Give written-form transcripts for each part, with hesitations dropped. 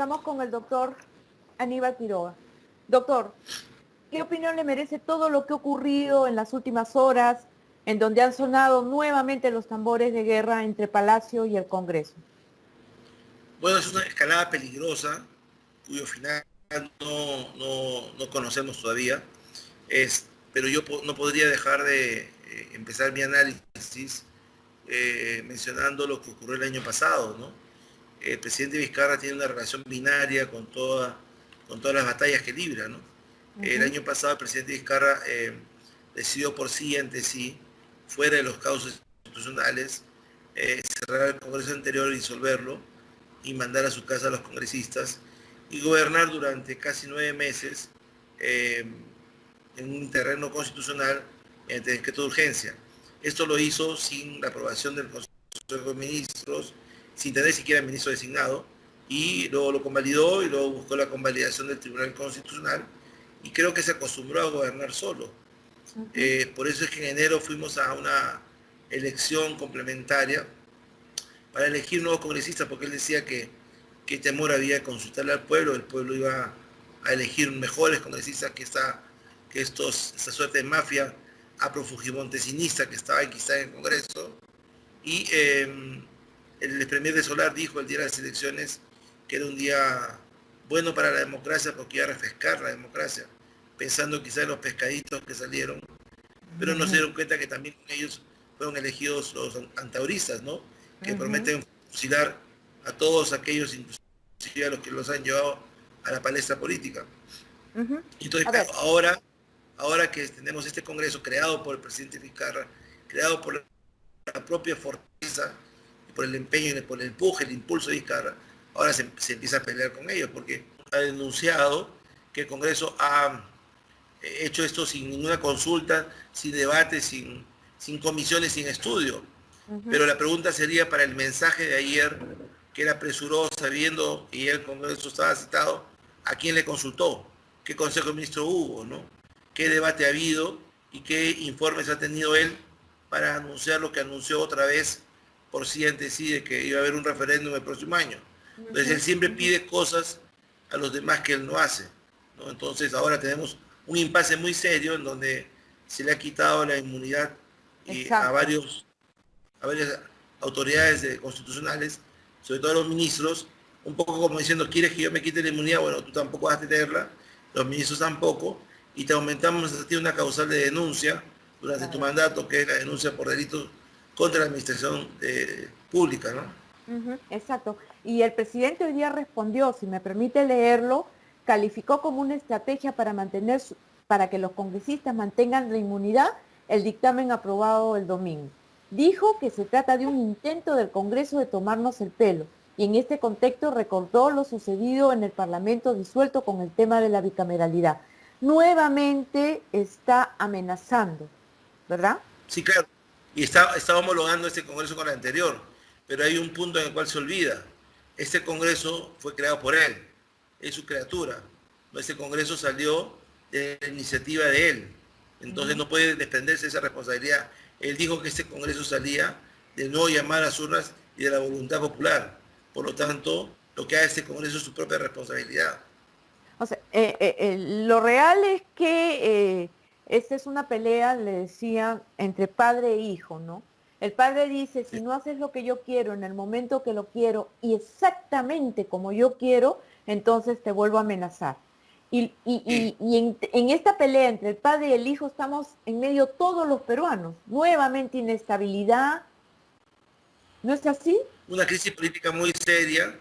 Estamos con el doctor Aníbal Quiroga. Doctor, ¿qué opinión le merece todo lo que ha ocurrido en las últimas horas, en donde han sonado nuevamente los tambores de guerra entre Palacio y el Congreso? Bueno, es una escalada peligrosa, cuyo final no conocemos todavía, pero yo no podría dejar de empezar mi análisis mencionando lo que ocurrió el año pasado, ¿no? El presidente Vizcarra tiene una relación binaria con todas las batallas que libra, ¿no? El año pasado el presidente Vizcarra decidió por sí y ante sí, fuera de los cauces institucionales, cerrar el Congreso anterior y disolverlo y mandar a su casa a los congresistas y gobernar durante casi 9 meses en un terreno constitucional mediante decreto de urgencia. Esto lo hizo sin la aprobación del Consejo de Ministros, sin tener siquiera ministro designado, y luego lo convalidó y luego buscó la convalidación del Tribunal Constitucional y creo que se acostumbró a gobernar solo. Por eso es que en enero fuimos a una elección complementaria para elegir nuevos congresistas, porque él decía que temor había de consultarle al pueblo, el pueblo iba a elegir mejores congresistas que esta suerte de mafia afrofujimontesinista que estaba enquistada en el Congreso. Y el premier de Solar dijo el día de las elecciones que era un día bueno para la democracia porque iba a refrescar la democracia, pensando quizás en los pescaditos que salieron, pero no se dieron cuenta que también ellos fueron elegidos los antauristas, ¿no? Que prometen fusilar a todos aquellos, inclusive a los que los han llevado a la palestra política. Entonces, ahora que tenemos este Congreso creado por el presidente Vizcarra, creado por la propia fortaleza, por el empeño, por el empuje, el impulso de Vizcarra, ahora se empieza a pelear con ellos, porque ha denunciado que el Congreso ha hecho esto sin ninguna consulta, sin debate, sin comisiones, sin estudio. Pero la pregunta sería para el mensaje de ayer, que él apresuró sabiendo que el Congreso estaba citado, ¿a quién le consultó? ¿Qué Consejo de Ministros hubo? ¿No? ¿Qué debate ha habido? ¿Y qué informes ha tenido él para anunciar lo que anunció otra vez por sí ante sí de que iba a haber un referéndum el próximo año? Entonces él siempre pide cosas a los demás que él no hace, ¿no? Entonces ahora tenemos un impasse muy serio en donde se le ha quitado la inmunidad a varias autoridades constitucionales, sobre todo a los ministros, un poco como diciendo, ¿quieres que yo me quite la inmunidad? Bueno, tú tampoco vas a tenerla, los ministros tampoco, y te aumentamos a ti una causal de denuncia durante tu mandato, que es la denuncia por delitos contra la administración pública, ¿no? Exacto. Y el presidente hoy día respondió, si me permite leerlo, calificó como una estrategia para que los congresistas mantengan la inmunidad el dictamen aprobado el domingo. Dijo que se trata de un intento del Congreso de tomarnos el pelo y en este contexto recordó lo sucedido en el Parlamento disuelto con el tema de la bicameralidad. Nuevamente está amenazando, ¿verdad? Sí, claro. Y está homologando este Congreso con el anterior, pero hay un punto en el cual se olvida. Este Congreso fue creado por él, es su criatura. Este Congreso salió de la iniciativa de él, entonces no puede desprenderse de esa responsabilidad. Él dijo que este Congreso salía de no llamar a las urnas y de la voluntad popular. Por lo tanto, lo que hace este Congreso es su propia responsabilidad. O sea, lo real es que esta es una pelea, le decían, entre padre e hijo, ¿no? El padre dice, si no haces lo que yo quiero en el momento que lo quiero y exactamente como yo quiero, entonces te vuelvo a amenazar. Y en esta pelea entre el padre y el hijo estamos en medio todos los peruanos. Nuevamente inestabilidad. ¿No es así? Una crisis política muy seria,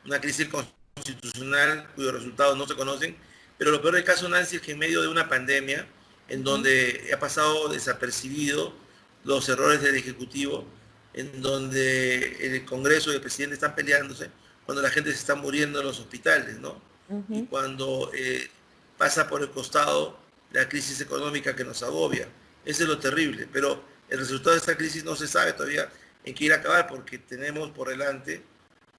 una crisis constitucional cuyos resultados no se conocen, pero lo peor del caso, Nancy, es que en medio de una pandemia, en donde ha pasado desapercibido los errores del Ejecutivo, en donde el Congreso y el presidente están peleándose, cuando la gente se está muriendo en los hospitales, ¿no? Y cuando pasa por el costado la crisis económica que nos agobia. Eso es lo terrible, pero el resultado de esta crisis no se sabe todavía en qué ir a acabar, porque tenemos por delante,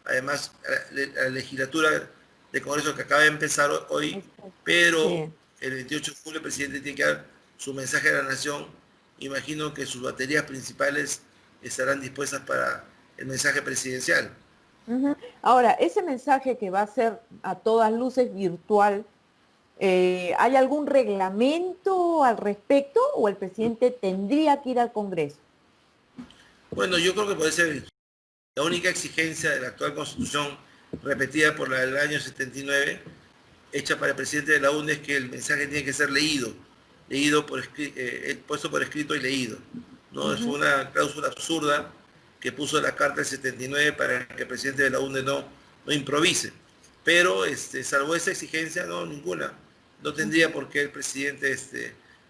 además, la legislatura del Congreso que acaba de empezar hoy, pero el 28 de julio el presidente tiene que dar su mensaje a la nación. Imagino que sus baterías principales estarán dispuestas para el mensaje presidencial. Ujú. Ahora, ese mensaje que va a ser a todas luces virtual, ¿hay algún reglamento al respecto o el presidente tendría que ir al Congreso? Bueno, yo creo que puede ser la única exigencia de la actual constitución, repetida por la del año 79, hecha para el presidente de la UNE, es que el mensaje tiene que ser leído, puesto por escrito y leído. ¿No? Fue Ujú. una cláusula absurda que puso la Carta del 79 para que el presidente de la UNE no improvise. Pero salvo esa exigencia, no, ninguna. No tendría por qué el presidente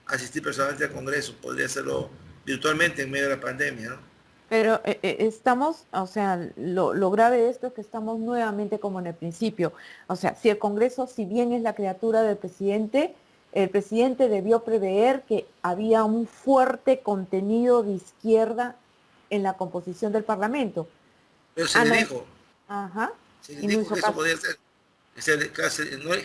asistir personalmente al Congreso, podría hacerlo virtualmente en medio de la pandemia, ¿no? Pero estamos, o sea, lo grave de esto es que estamos nuevamente como en el principio. O sea, si el Congreso, si bien es la criatura del presidente, el presidente debió prever que había un fuerte contenido de izquierda en la composición del Parlamento. Pero se le Ana, dijo, ajá, se le y no dijo hizo que eso caso. podía ser.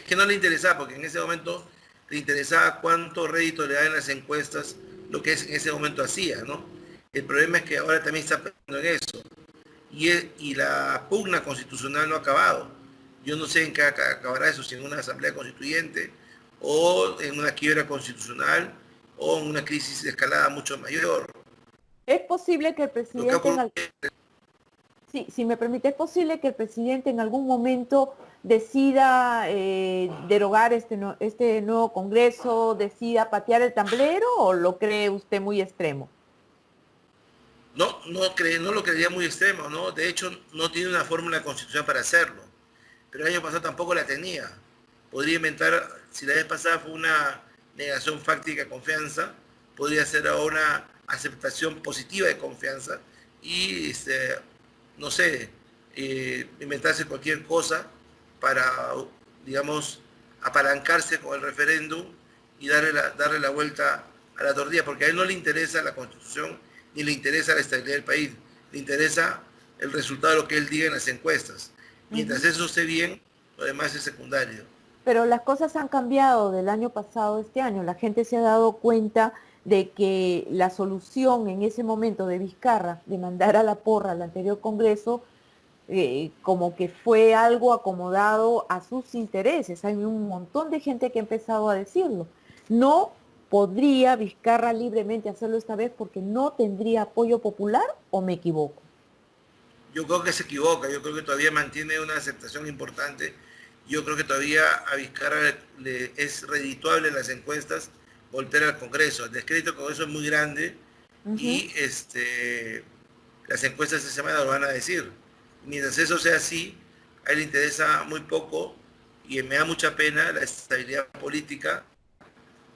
Que no le interesaba, porque en ese momento le interesaba cuánto rédito le da en las encuestas lo que en ese momento hacía, ¿no? El problema es que ahora también está pensando en eso. Y la pugna constitucional no ha acabado. Yo no sé en qué acabará eso, si en una asamblea constituyente o en una quiebra constitucional o en una crisis de escalada mucho mayor. Es posible que el Lo que ha presidente ocurrido. sí, si me permite, es posible que el presidente en algún momento decida derogar este nuevo Congreso, decida patear el tablero o lo cree usted muy extremo. No lo creería muy extremo, ¿no? De hecho, no tiene una fórmula constitucional para hacerlo. Pero el año pasado tampoco la tenía. Podría inventar, si la vez pasada fue una negación fáctica de confianza, podría ser ahora una aceptación positiva de confianza y, no sé, inventarse cualquier cosa para, digamos, apalancarse con el referéndum y darle la vuelta a la tortilla, porque a él no le interesa la constitución ni le interesa la estabilidad del país, le interesa el resultado de lo que él diga en las encuestas. Mientras Ujú. eso esté bien, lo demás es secundario. Pero las cosas han cambiado del año pasado a este año. La gente se ha dado cuenta de que la solución en ese momento de Vizcarra, de mandar a la porra al anterior Congreso, como que fue algo acomodado a sus intereses. Hay un montón de gente que ha empezado a decirlo. No podría Vizcarra libremente hacerlo esta vez porque no tendría apoyo popular, ¿o me equivoco? Yo creo que se equivoca, yo creo que todavía mantiene una aceptación importante. Yo creo que todavía a Vizcarra es redituable en las encuestas volver al Congreso. El descrédito del Congreso es muy grande Ujú. y las encuestas de semana lo van a decir. Mientras eso sea así, a él le interesa muy poco y me da mucha pena la estabilidad política,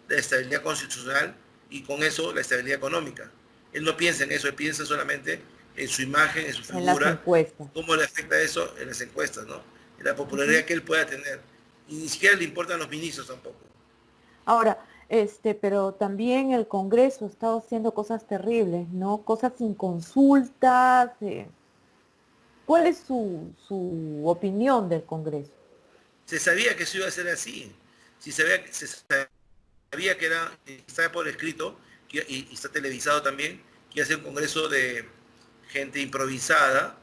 la estabilidad constitucional y con eso la estabilidad económica. Él no piensa en eso, él piensa solamente en su imagen, en su En las figura, encuestas. cómo le afecta eso en las encuestas, ¿no? En la Ujú. popularidad que él pueda tener. Y ni siquiera le importan los ministros tampoco. Ahora, pero también el Congreso ha estado haciendo cosas terribles, ¿no? Cosas sin consultas. ¿Cuál es su opinión del Congreso? Se sabía que eso iba a ser así. Se sabía que estaba por escrito y está televisado también, que iba a ser un congreso de gente improvisada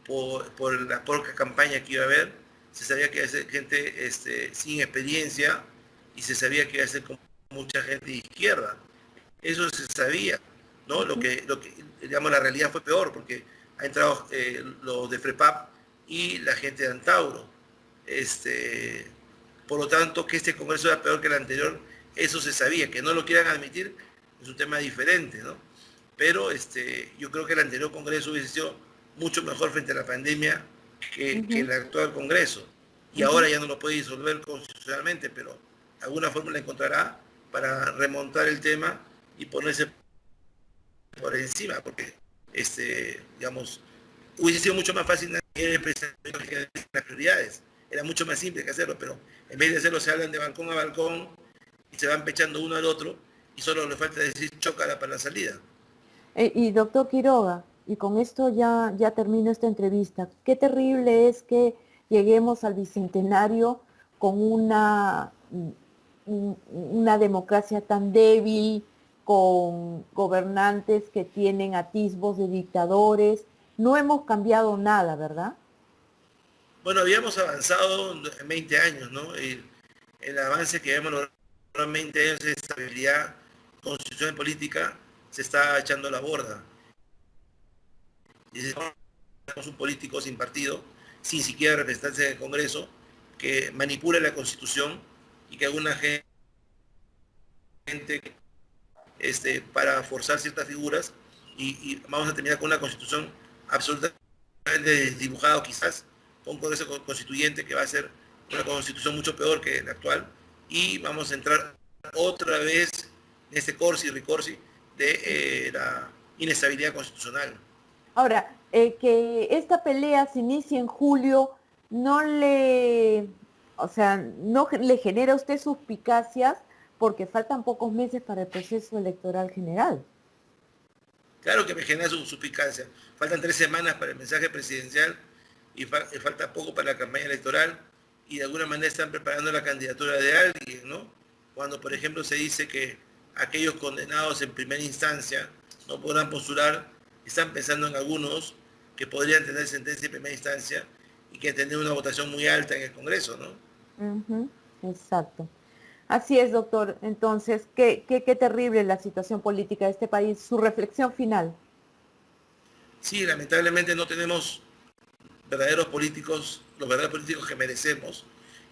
por la poca campaña que iba a haber. Se sabía que iba a ser gente sin experiencia y se sabía que iba a ser con mucha gente de izquierda. Eso se sabía, ¿no? Ujú. Digamos, la realidad fue peor porque ha entrado los de FREPAP y la gente de Antauro. Este, por lo tanto, que este Congreso era peor que el anterior, eso se sabía. Que no lo quieran admitir es un tema diferente, ¿no? Pero yo creo que el anterior Congreso hubiese sido mucho mejor frente a la pandemia que Ujú. el actual Congreso. Y ahora Ujú. ya no lo puede disolver constitucionalmente, pero alguna forma la encontrará para remontar el tema y ponerse por encima, porque, digamos, hubiese sido mucho más fácil las prioridades. Era mucho más simple que hacerlo, pero en vez de hacerlo se hablan de balcón a balcón y se van pechando uno al otro y solo le falta decir chócala para la salida. Y doctor Quiroga, y con esto ya termino esta entrevista. Qué terrible es que lleguemos al bicentenario con una democracia tan débil, con gobernantes que tienen atisbos de dictadores. No hemos cambiado nada, ¿verdad? Bueno, habíamos avanzado en 20 años, ¿no? El avance que habíamos logrado en 20 años de estabilidad, constitución y política, se está echando a la borda. Y tenemos un político sin partido, sin siquiera representarse en el Congreso, que manipula la Constitución y que alguna gente para forzar ciertas figuras y vamos a terminar con una Constitución absolutamente desdibujada, quizás con un Congreso constituyente que va a ser una Constitución mucho peor que la actual, y vamos a entrar otra vez en este corsi y ricorsi de la inestabilidad constitucional. Ahora, que esta pelea se inicie en julio, no le, o sea, no le genera a usted suspicacias porque faltan pocos meses para el proceso electoral general. Claro que me genera su suspicacia. Faltan 3 semanas para el mensaje presidencial y falta poco para la campaña electoral, y de alguna manera están preparando la candidatura de alguien, ¿no? Cuando, por ejemplo, se dice que aquellos condenados en primera instancia no podrán postular, están pensando en algunos que podrían tener sentencia en primera instancia y que tener una votación muy alta en el Congreso, ¿no? Ujú, exacto. Así es, doctor. Entonces, qué terrible la situación política de este país. Su reflexión final. Sí, lamentablemente no tenemos verdaderos políticos, los verdaderos políticos que merecemos,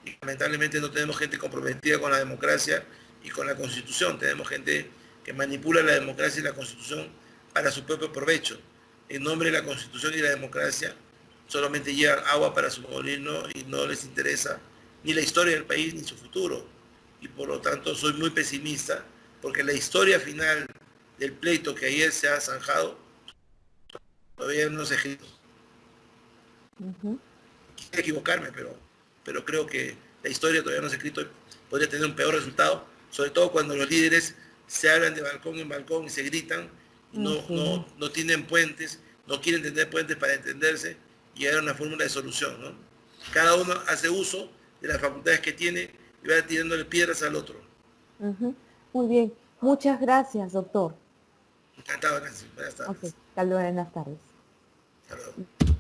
y lamentablemente no tenemos gente comprometida con la democracia y con la Constitución. Tenemos gente que manipula la democracia y la Constitución para su propio provecho. En nombre de la Constitución y la democracia solamente llevan agua para su molino y no les interesa ni la historia del país ni su futuro. Y por lo tanto soy muy pesimista, porque la historia final del pleito que ayer se ha zanjado todavía no se ha escrito. Ujú. Quisiera equivocarme, pero creo que la historia todavía no se ha escrito y podría tener un peor resultado, sobre todo cuando los líderes se hablan de balcón en balcón y se gritan y Sí. no tienen puentes, no quieren tener puentes para entenderse y llegar a una fórmula de solución, ¿no? Cada uno hace uso de las facultades que tiene y va tirándole piedras al otro. Ujú. Muy bien. Muchas gracias, doctor. Encantado, Nancy. Buenas Ok, tardes. hasta luego, buenas tardes. Hasta luego.